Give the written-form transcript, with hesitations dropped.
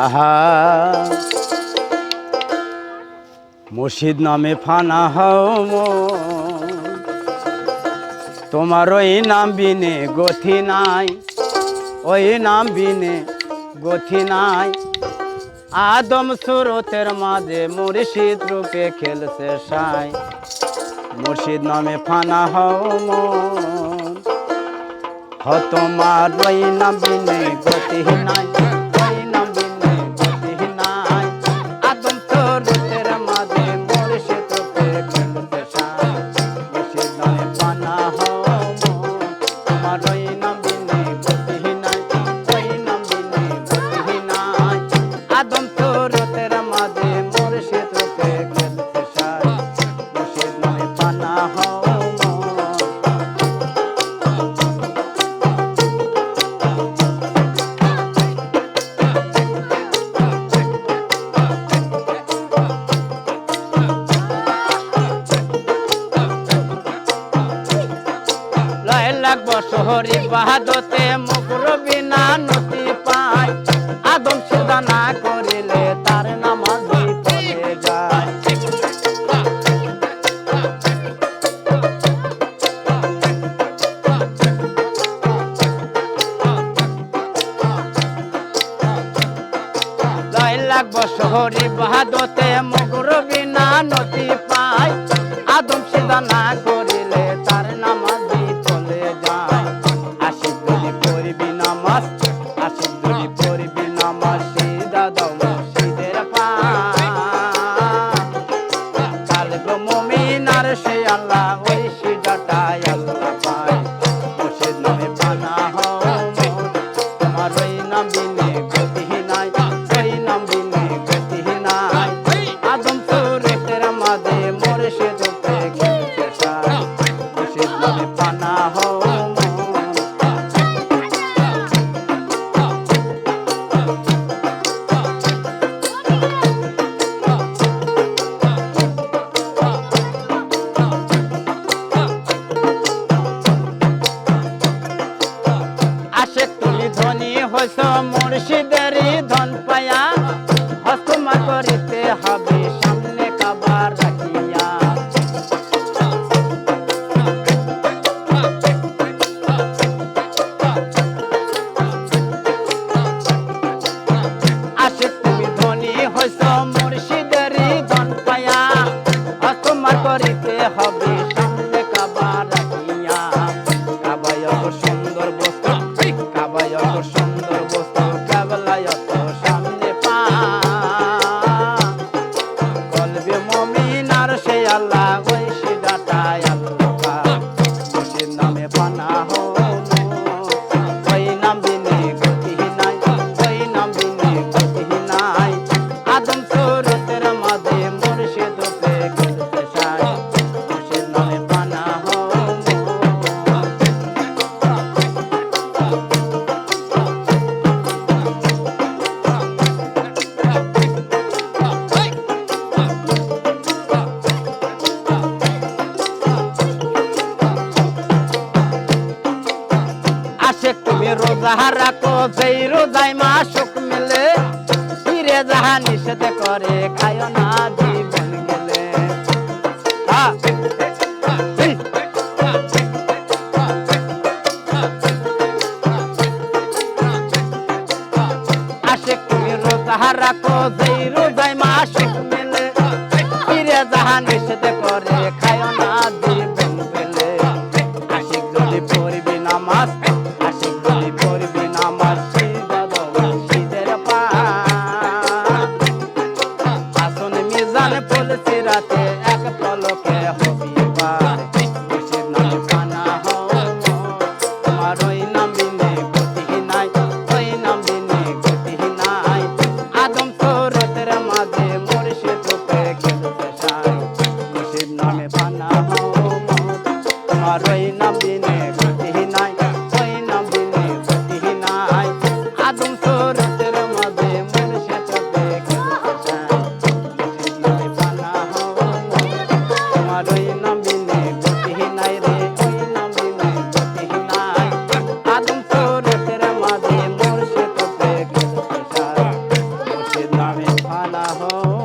আহা মুর্শিদ নামে ফানা হও মন, তোমার ওই নাম বিনে গতি নাই, ওই নাম বিনে গতি নাই। আদম সুরতের মাঝে মুর্শিদ রূপে খেলছে সাই, মুর্শিদ নামে ফানা হও মন, তোমার ওই নাম বিনে গতি নাই, ওই নাম বিনে গতি নাই। আদম সুরতের মাঝে মুর্শিদ রূপে খেলছে সাই, মুর্শিদ নামে ফানা হও মন, তোমার ওই নাম বিনে গতি নাই, ওই নাম বিনে গতি নাই। আদম সুরতের মাঝে মুর্শিদ রূপে খেলছে সাই, মুর্শিদ নামে ফানা হও বছরি বাহাদতে মুকুর বিনা নতি পায়, আদম সুদা না করিলে তার নামাজি পড়ে যায়। লাখ বছরি বাহাদতে মুকুর বিনা নতি পায়, আদম সুদা না করিলে তার নামাজি পড়ে যায়। আশিক যদি পড়বি নামাজ, আশিক যদি পড়বি নামাজ, সিদা দাও মুর্শিদের পায়। কালবে মুমিন আর সে আল্লাহ, ওই সিদাটাই আল্লাহ পায়। মুর্শিদ নামে ফানা হও মন, তোমার ওই নাম বিনে গতি নাই, ওই নাম বিনে গতি নাই। আদম সুরতের মাঝে মুর্শিদ রূপে খেলছে সাই, মুর্শিদ নামে ফানা হও মুর্শিদেরই ধন পায়া, হস্তমা করিতে হবে সামনে কাবার রাখিয়া। আসে তুমি ধনী হইছ মুর্শিদেরই ধন পায়া, হস্তমা করিতে হবে সামনে কাবার রাখিয়া। কাবায় সুন্দর বস্তু, কাবায় সুন্দর বস্তু, সামনে পা বলবে মুমিন আর সে আল্লাহ, ওই সিদাটাই আল্লাহ পায়। মুর্শিদ নামে ফানা হও মন, ওই নাম বিনে গতি নাই, ওই নাম বিনে গতি নাই। আদম সুরতের মাঝে মুর্শিদ রূপে খেলছে সাই, মুর্শিদ নামে ফানা হও রোজা রাখো, যেই রোজায় মাসুক মিলে, ফিরে যাহা নিষেধ করে খায় না জীবন গেলে। আসে তুমি রোজা রাখো, যেই রোজায় মাসুক মিলে, ফিরে যাহা নিষেধ করে খায় না জীবন গেলে। আশিক যদি পড়বি নামাজ, আশিক যদি পড়বি নামাজ, সিদা দাও মুর্শিদের পায়। আসন মিজান পলছি রাতে, এক পলকে হবি পার। মুর্শিদ নামে ফানা হও মন, তোমার ওই নাম বিনে গতি নাই, ওই নাম বিনে গতি নাই। আদম সুরতের মাঝে মুর্শিদ রূপে খেলছে সাই, মুর্শিদ নামে ফানা হও মন, তোমার ওই নাম বিনে গতি নাই, ওই নাম বিনে গতি নাই। আদম সুরতের মাঝে মুর্শিদ রূপে খেলছে সাই, মুর্শিদ নামে ফানা হও মন, তোমার ফানা হও